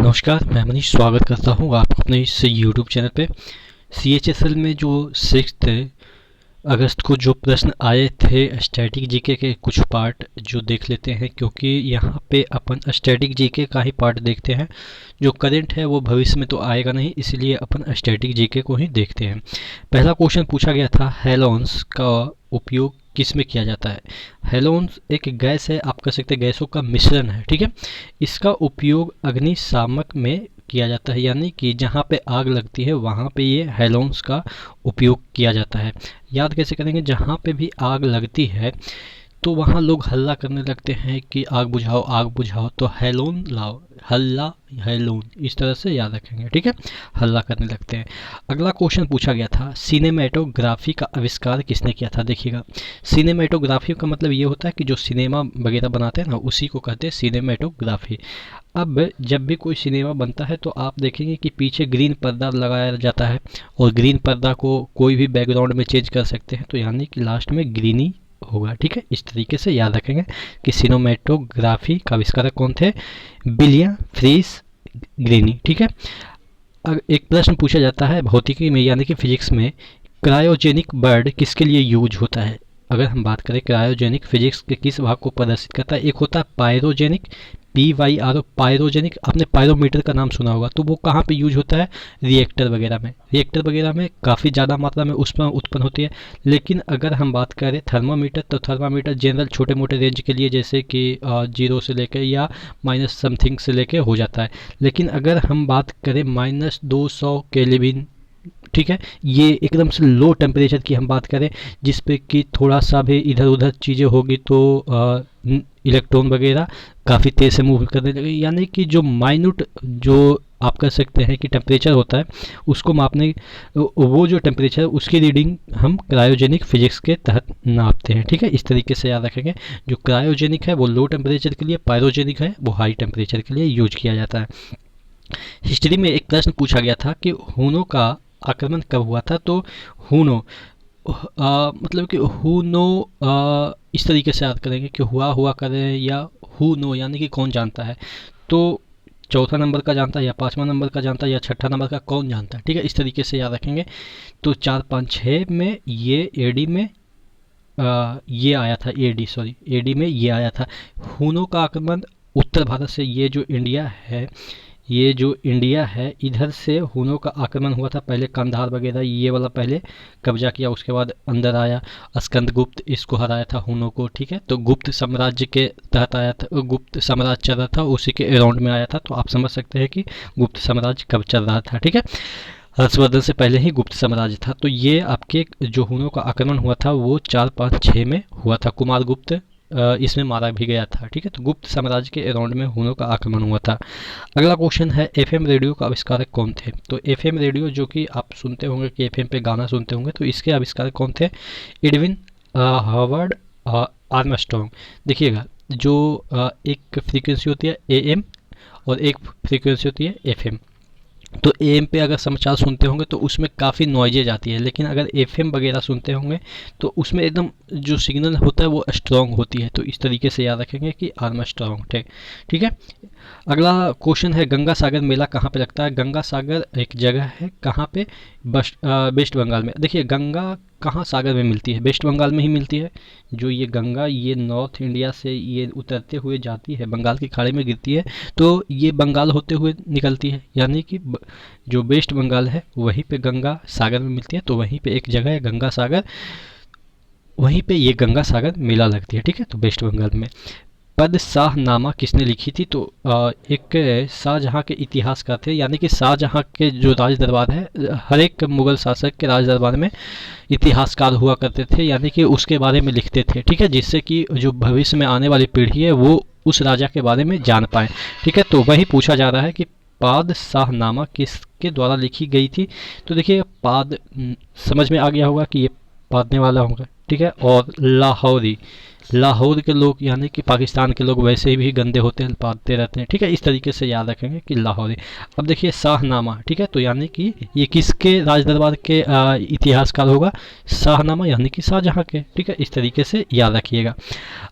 नमस्कार, मैं मनीष स्वागत करता हूँ आपको अपने इस यूट्यूब चैनल पे। CHSL में जो 6 अगस्त को जो प्रश्न आए थे स्टैटिक जीके के कुछ पार्ट जो देख लेते हैं, क्योंकि यहाँ पे अपन स्टैटिक जीके का ही पार्ट देखते हैं। जो करंट है वो भविष्य में तो आएगा नहीं, इसलिए अपन स्टैटिक जीके को ही देखते हैं। पहला क्वेश्चन पूछा गया था, हेलोन्स का उपयोग किस में किया जाता है। हेलोन्स एक गैस है, आप कह सकते हैं गैसों का मिश्रण है, ठीक है। इसका उपयोग अग्निशामक में किया जाता है, यानी कि जहाँ पे आग लगती है वहाँ पे ये हेलोन्स का उपयोग किया जाता है। याद कैसे करेंगे, जहाँ पे भी आग लगती है तो वहाँ लोग हल्ला करने लगते हैं कि आग बुझाओ आग बुझाओ, तो हेलोन लाओ, हल्ला हेलोन, इस तरह से याद रखेंगे, ठीक है। हल्ला करने लगते हैं। अगला क्वेश्चन पूछा गया था, सिनेमेटोग्राफी का आविष्कार किसने किया था। देखिएगा, सिनेमेटोग्राफी का मतलब ये होता है कि जो सिनेमा वगैरह बनाते हैं ना, उसी को कहते हैं सिनेमेटोग्राफी। अब जब भी कोई सिनेमा बनता है तो आप देखेंगे कि पीछे ग्रीन पर्दा लगाया जाता है, और ग्रीन पर्दा को कोई भी बैकग्राउंड में चेंज कर सकते हैं, तो यानी कि लास्ट में ग्रीनी होगा, ठीक है। इस तरीके से याद रखेंगे कि सिनेमेटोग्राफी का आविष्कारक कौन थे, विलियम फ्रीस ग्रीनी, ठीक है। एक प्रश्न पूछा जाता है भौतिकी में यानी कि फिजिक्स में, क्रायोजेनिक बर्ड किसके लिए यूज होता है। अगर हम बात करें क्रायोजेनिक, फिजिक्स के किस भाग को प्रदर्शित करता है। एक होता है पायरोजेनिक, PYRO, पायरोजेनिक। आपने पायरोमीटर का नाम सुना होगा, तो वो कहाँ पे यूज होता है, रिएक्टर वगैरह में। रिएक्टर वगैरह में काफ़ी ज़्यादा मात्रा में ऊष्मा उत्पन्न होती है। लेकिन अगर हम बात करें थर्मामीटर, तो थर्मामीटर जनरल छोटे मोटे रेंज के लिए, जैसे कि 0 से लेकर या माइनस समथिंग से लेकर हो जाता है। लेकिन अगर हम बात करें -200 केल्विन, ठीक है, ये एकदम से लो टेम्परेचर की हम बात करें, जिस पे कि थोड़ा सा भी इधर उधर चीज़ें होगी तो इलेक्ट्रॉन वगैरह काफ़ी तेज़ से मूव करने लगे, यानी कि जो माइन्यूट, जो आप कह सकते हैं कि टेम्परेचर होता है, उसको मापने, वो जो टेम्परेचर है उसकी रीडिंग हम क्रायोजेनिक फिजिक्स के तहत नापते हैं, ठीक है। इस तरीके से याद रखेंगे, जो क्रायोजेनिक है वो लो टेम्परेचर के लिए, पायरोजेनिक है वो हाई टेम्परेचर के लिए यूज किया जाता है। हिस्ट्री में एक प्रश्न पूछा गया था कि हुनों का आक्रमण कब हुआ था। तो हुनो, मतलब कि हुनो, इस तरीके से याद करेंगे कि हुआ करें, या हु नो यानी कि कौन जानता है। तो चौथा नंबर का जानता है, या पाँचवा नंबर का जानता है, या छठा नंबर का कौन जानता है, ठीक है। इस तरीके से याद रखेंगे। तो 4, 5, 6 में ये एडी में ये आया था, एडी में ये आया था। हुनों का आक्रमण उत्तर भारत से, ये जो इंडिया है इधर से हुनों का आक्रमण हुआ था। पहले कंधार वगैरह ये वाला पहले कब्जा किया, उसके बाद अंदर आया, स्कंदगुप्त इसको हराया था हुनों को, ठीक है। तो गुप्त साम्राज्य के तहत आया था, गुप्त साम्राज्य चल रहा था, उसी के अराउंड में आया था। तो आप समझ सकते हैं कि गुप्त साम्राज्य कब चल रहा था, ठीक है। हर्षवर्धन से पहले ही गुप्त साम्राज्य था। तो ये आपके जो हुनों का आक्रमण हुआ था वो 4, 5, 6 में हुआ था। कुमारगुप्त इसमें मारा भी गया था, ठीक है। तो गुप्त साम्राज्य के अराउंड में हुनों का आक्रमण हुआ था। अगला क्वेश्चन है, एफएम रेडियो का आविष्कारक कौन थे। तो एफएम रेडियो, जो कि आप सुनते होंगे कि एफएम पे गाना सुनते होंगे, तो इसके आविष्कारक कौन थे, एडविन हावर्ड आर्मस्ट्रॉन्ग। देखिएगा, जो एक फ्रीक्वेंसी होती है एएम और एक फ्रीक्वेंसी होती है एफएम। तो एएम पे अगर समाचार सुनते होंगे तो उसमें काफ़ी नॉइजेज आती है, लेकिन अगर एफएम वगैरह सुनते होंगे तो उसमें एकदम जो सिग्नल होता है वो स्ट्रॉन्ग होती है। तो इस तरीके से याद रखेंगे कि आर्मस्ट्रॉन्ग थे, ठीक है। अगला क्वेश्चन है, गंगा सागर मेला कहाँ पे लगता है। गंगा सागर एक जगह है, कहाँ पे, वेस्ट बंगाल में। देखिए, गंगा कहाँ सागर में मिलती है, वेस्ट बंगाल में ही मिलती है। जो ये गंगा, ये नॉर्थ इंडिया से ये उतरते हुए जाती है, बंगाल की खाड़ी में गिरती है, तो ये बंगाल होते हुए निकलती है, यानी कि जो वेस्ट बंगाल है वहीं पे गंगा सागर में मिलती है। तो वहीं पे एक जगह है गंगा सागर, वहीं पे ये गंगा सागर मेला लगती है, ठीक है। तो वेस्ट बंगाल में। पद शाहनामा किसने लिखी थी। तो एक शाहजहाँ के इतिहासकार थे, यानी कि शाहजहाँ के जो राज दरबार है, हर एक मुगल शासक के राज दरबार में इतिहासकार हुआ करते थे, यानी कि उसके बारे में लिखते थे, ठीक है, जिससे कि जो भविष्य में आने वाली पीढ़ी है वो उस राजा के बारे में जान पाए, ठीक है। तो वही पूछा जा रहा है कि पाद शाहनामा किसके द्वारा लिखी गई थी। तो देखिए, पाद समझ में आ गया होगा कि ये पादने वाला होगा, ठीक है। और लाहौरी, लाहौर के लोग यानी कि पाकिस्तान के लोग वैसे भी गंदे होते हैं, पादते रहते हैं, ठीक है। इस तरीके से याद रखेंगे कि लाहौरी। अब देखिए, शाहनामा, ठीक है, तो यानी कि ये किसके राज दरबार के इतिहासकार होगा, शाहनामा यानी कि शाहजहाँ के, ठीक है। इस तरीके से याद रखिएगा।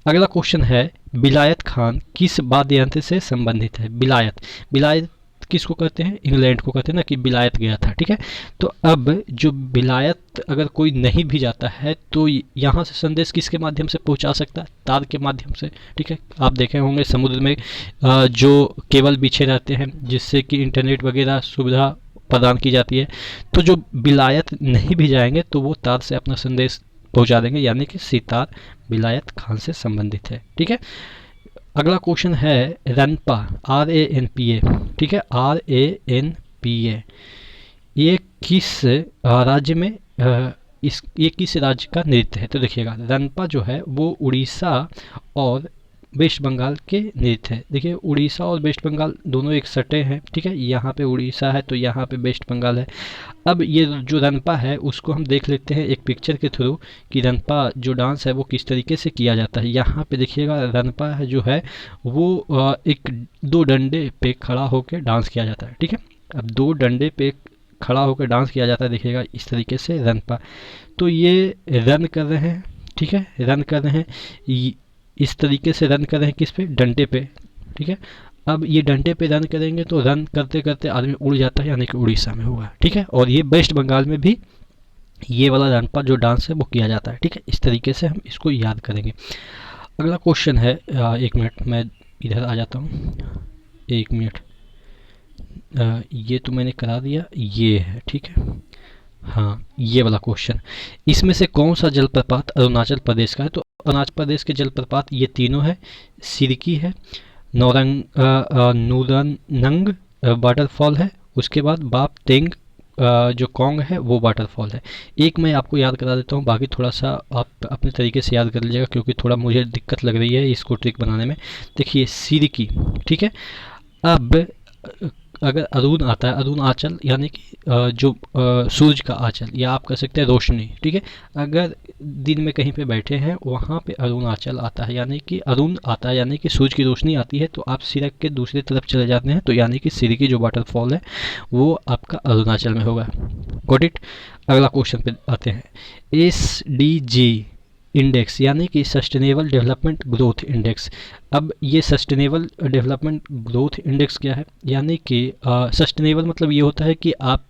अगला क्वेश्चन है, विलायत खान किस वाद्य यंत्र से संबंधित है। विलायत किसको कहते हैं, इंग्लैंड को कहते हैं ना, कि विलायत गया था, ठीक है। तो अब जो विलायत अगर कोई नहीं भी जाता है तो यहाँ से संदेश किसके माध्यम से पहुँचा सकता है, तार के माध्यम से, ठीक है। आप देखे होंगे समुद्र में जो केबल बिछे रहते हैं जिससे कि इंटरनेट वगैरह सुविधा प्रदान की जाती है, तो जो विलायत नहीं भी जाएंगे तो वो तार से अपना संदेश पहुंचा देंगे, यानी कि सितार विलायत खान से संबंधित है, ठीक है। अगला क्वेश्चन है रनपा, RANPA, ठीक है, RANPA, ये किस राज्य में ये किस राज्य का नृत्य है। तो देखिएगा रनपा जो है वो उड़ीसा और वेस्ट बंगाल के नृत्य है। देखिए उड़ीसा और वेस्ट बंगाल दोनों एक सटे हैं, ठीक है, यहाँ पे उड़ीसा है तो यहाँ पे वेस्ट बंगाल है। अब ये जो रनपा है उसको हम देख लेते हैं एक पिक्चर के थ्रू कि रनपा जो डांस है वो किस तरीके से किया जाता है। यहाँ पे देखिएगा रनपा है जो है वो एक दो डंडे पे खड़ा होकर डांस किया जाता है, ठीक है। अब दो डंडे पे खड़ा होकर डांस किया जाता है, देखिएगा इस तरीके से रनपा। तो ये रन कर रहे हैं, ठीक है, रन कर रहे हैं, इस तरीके से रन कर रहे हैं किस पे, डंडे पे, ठीक है। अब ये डंडे पे रन करेंगे तो रन करते करते आदमी उड़ जाता है, यानी कि उड़ीसा में हुआ, ठीक है। और ये वेस्ट बंगाल में भी ये वाला रनपा जो डांस है वो किया जाता है, ठीक है। इस तरीके से हम इसको याद करेंगे। अगला क्वेश्चन है, एक मिनट मैं इधर आ जाता हूँ, एक मिनट, ये तो मैंने करा दिया, ये है, ठीक है। हाँ, ये वाला क्वेश्चन, इसमें से कौन सा जलप्रपात अरुणाचल प्रदेश का है। तो अरुणाचल प्रदेश के जलप्रपात ये तीनों है, सिरकी है, नूरनंग वाटरफॉल है, उसके बाद बाप तेंग जो कॉन्ग है वो वाटरफॉल है। एक मैं आपको याद करा देता हूँ, बाकी थोड़ा सा आप अपने तरीके से याद कर लीजिएगा क्योंकि थोड़ा मुझे दिक्कत लग रही है इसको ट्रिक बनाने में। देखिए सिरकी, ठीक है। अब अगर अरुण आता है, अरुणाचल यानी कि जो सूरज का आंचल या आप कह सकते हैं रोशनी, ठीक है। अगर दिन में कहीं पे बैठे हैं वहाँ पे अरुणाचल आता है, यानी कि अरुण आता है, यानी कि सूरज की रोशनी आती है, तो आप सिरक के दूसरी तरफ चले जाते हैं, तो यानी कि सिरकी जो वाटरफॉल है वो आपका अरुणाचल में होगा। Got it. अगला क्वेश्चन पे आते हैं, SDG इंडेक्स यानी कि सस्टेनेबल डेवलपमेंट ग्रोथ इंडेक्स। अब ये सस्टेनेबल डेवलपमेंट ग्रोथ इंडेक्स क्या है, यानी कि सस्टेनेबल मतलब ये होता है कि आप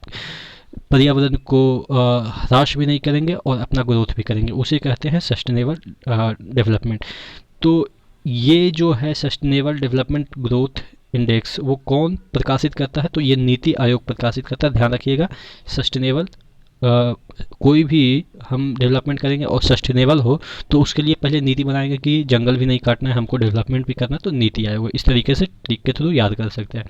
पर्यावरण को ह्रास भी नहीं करेंगे और अपना ग्रोथ भी करेंगे, उसे कहते हैं सस्टेनेबल डेवलपमेंट। तो ये जो है सस्टेनेबल डेवलपमेंट ग्रोथ इंडेक्स वो कौन प्रकाशित करता है, तो ये नीति आयोग प्रकाशित करता है। ध्यान रखिएगा, सस्टेनेबल कोई भी हम डेवलपमेंट करेंगे और सस्टेनेबल हो तो उसके लिए पहले नीति बनाएंगे कि जंगल भी नहीं काटना है, हमको डेवलपमेंट भी करना है, तो नीति आयोग इस तरीके से ट्रिक के थ्रू याद कर सकते हैं,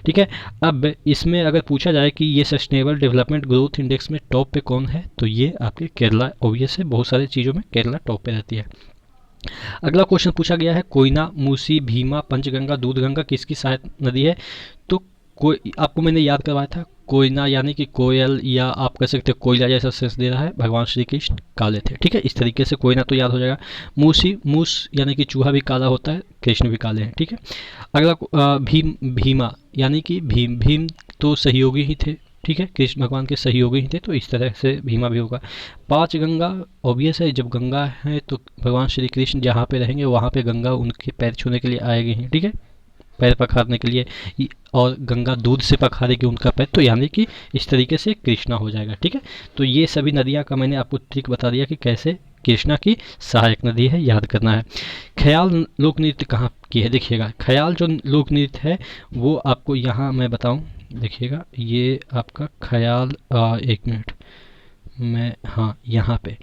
ठीक है। अब इसमें अगर पूछा जाए कि ये सस्टेनेबल डेवलपमेंट ग्रोथ इंडेक्स में टॉप पे कौन है, तो ये आपके केरला, ऑब्वियस है, बहुत सारी चीज़ों में केरला टॉप पे रहती है। अगला क्वेश्चन पूछा गया है, कोयना, मूसी, भीमा, पंचगंगा, दूधगंगा किसकी सहायक नदी है। तो कोई आपको मैंने याद करवाया था, कोयना यानी कि कोयल, या आप कह सकते हैं कोयला जैसा सेंस दे रहा है, भगवान श्री कृष्ण काले थे, ठीक है। इस तरीके से कोयना तो याद हो जाएगा। मूसी, मूस यानी कि चूहा भी काला होता है, कृष्ण भी काले हैं, ठीक है। अगला भीमा यानी कि भीम तो सहयोगी ही थे, ठीक है, कृष्ण भगवान के सहयोगी ही थे, तो इस तरह से भीमा भी होगा। पांच गंगा, ऑब्वियस है, जब गंगा है तो भगवान श्री कृष्ण जहाँ पे रहेंगे वहाँ पे गंगा उनके पैर छूने के लिए आएगी ही, ठीक है, पैर पखारने के लिए, और गंगा दूध से पखारेगी उनका पैर, तो यानी कि इस तरीके से कृष्णा हो जाएगा, ठीक है। तो ये सभी नदियाँ का मैंने आपको ट्रिक बता दिया कि कैसे कृष्णा की सहायक नदी है, याद करना है। ख्याल लोक नृत्य कहाँ की है, देखिएगा ख्याल जो लोक नृत्य है वो आपको यहाँ मैं बताऊँ, देखिएगा ये आपका ख्याल, एक मिनट मैं, हाँ यहाँ पे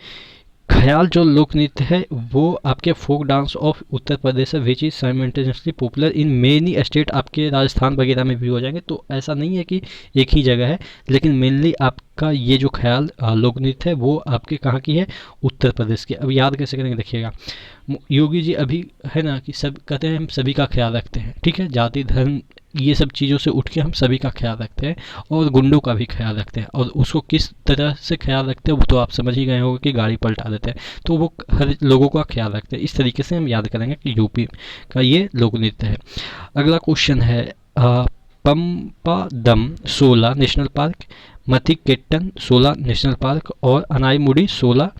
ख्याल जो लोक नृत्य है वो आपके folk dance of Uttar Pradesh है, which is simultaneously popular in many state, आपके राजस्थान वगैरह में भी हो जाएंगे, तो ऐसा नहीं है कि एक ही जगह है, लेकिन मेनली आपका ये जो ख्याल लोक नृत्य है वो आपके कहाँ की है, उत्तर प्रदेश की। अब याद कैसे करेंगे, देखिएगा योगी जी अभी है ना कि सब कहते हैं हम सभी का ख्याल रखते हैं, ठीक है, जाति धर्म ये सब चीज़ों से उठ के हम सभी का ख्याल रखते हैं और गुंडों का भी ख्याल रखते हैं, और उसको किस तरह से ख्याल रखते हैं वो तो आप समझ ही गए होंगे कि गाड़ी पलटा देते हैं, तो वो हर लोगों का ख्याल रखते हैं। इस तरीके से हम याद करेंगे कि यूपी का ये लोक नृत्य है। अगला क्वेश्चन है, Pampadum 16 national park, Mathikettan 16 national park और अनाईमुडी 16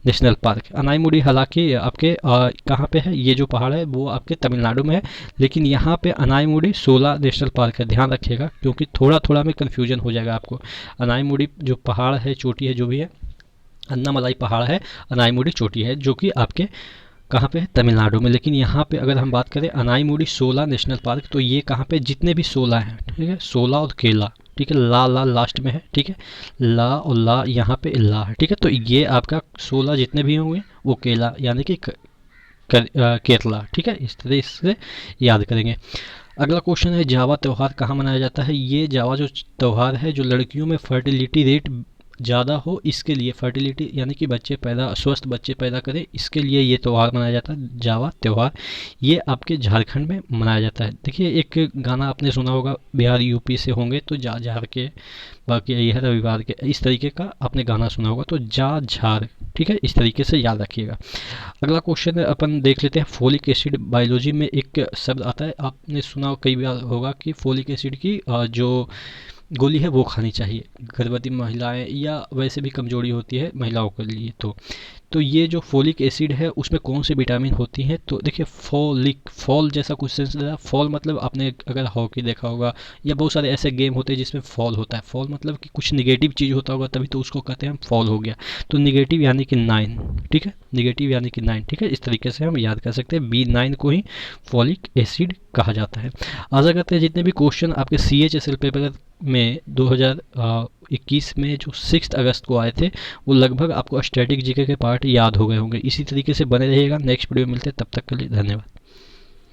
नेशनल पार्क। अनाईमुडी हालांकि आपके कहाँ पे है, ये जो पहाड़ है वो आपके तमिलनाडु में है, लेकिन यहाँ पे अनाईमुडी 16 नेशनल पार्क है, ध्यान रखिएगा क्योंकि थोड़ा थोड़ा में कन्फ्यूजन हो जाएगा आपको। अनाईमुडी जो पहाड़ है, चोटी है, जो भी है, अन्नामलाई पहाड़ है, अनाईमुडी चोटी है, जो कि आपके कहाँ पे है, तमिलनाडु में। लेकिन यहाँ पे अगर हम बात करें अनाईमुडी 16 नेशनल पार्क, तो ये कहाँ पे, जितने भी 16 हैं, ठीक है, 16 और केला, ठीक है, ला ला लास्ट में है, ठीक है, ला और ला यहाँ पे ला है, ठीक है। तो ये आपका 16 जितने भी होंगे वो केला यानी कि केरला, ठीक है, इस तरह से याद करेंगे। अगला क्वेश्चन है जावा त्यौहार कहाँ मनाया जाता है। ये जावा जो त्यौहार है, जो लड़कियों में फर्टिलिटी रेट ज़्यादा हो, इसके लिए, फर्टिलिटी यानी कि बच्चे पैदा, स्वस्थ बच्चे पैदा करें, इसके लिए ये त्यौहार मनाया जाता है, जावा त्यौहार। ये आपके झारखंड में मनाया जाता है। देखिए एक गाना आपने सुना होगा, बिहार यूपी से होंगे तो जा झार के, बाकी यह रविवार के, इस तरीके का आपने गाना सुना होगा, तो जा झार, ठीक है, इस तरीके से याद रखिएगा। अगला क्वेश्चन अपन देख लेते हैं फोलिक एसिड। बायोलॉजी में एक शब्द आता है, आपने सुना कई बार होगा कि फोलिक एसिड की जो गोली है वो खानी चाहिए गर्भवती महिलाएं या वैसे भी कमजोरी होती है महिलाओं के लिए। तो ये जो फोलिक एसिड है उसमें कौन सी विटामिन होती हैं, तो देखिए फोलिक, फॉल जैसा क्वेश्चन से था, फॉल मतलब आपने अगर हॉकी देखा होगा या बहुत सारे ऐसे गेम होते हैं जिसमें फॉल होता है, फॉल मतलब कि कुछ निगेटिव चीज़ होता होगा तभी तो उसको कहते हैं फॉल हो गया। तो निगेटिव यानी कि 9, ठीक है, निगेटिव यानी कि 9, ठीक है, इस तरीके से हम याद कर सकते हैं, B9 को ही फॉलिक एसिड कहा जाता है। आशा करते हैं जितने भी क्वेश्चन आपके CHSL पेपर में 2021 में जो 6 अगस्त को आए थे वो लगभग आपको स्टैटिक जीके के पार्ट याद हो गए होंगे। इसी तरीके से बने रहिएगा, नेक्स्ट वीडियो में मिलते हैं, तब तक के लिए धन्यवाद।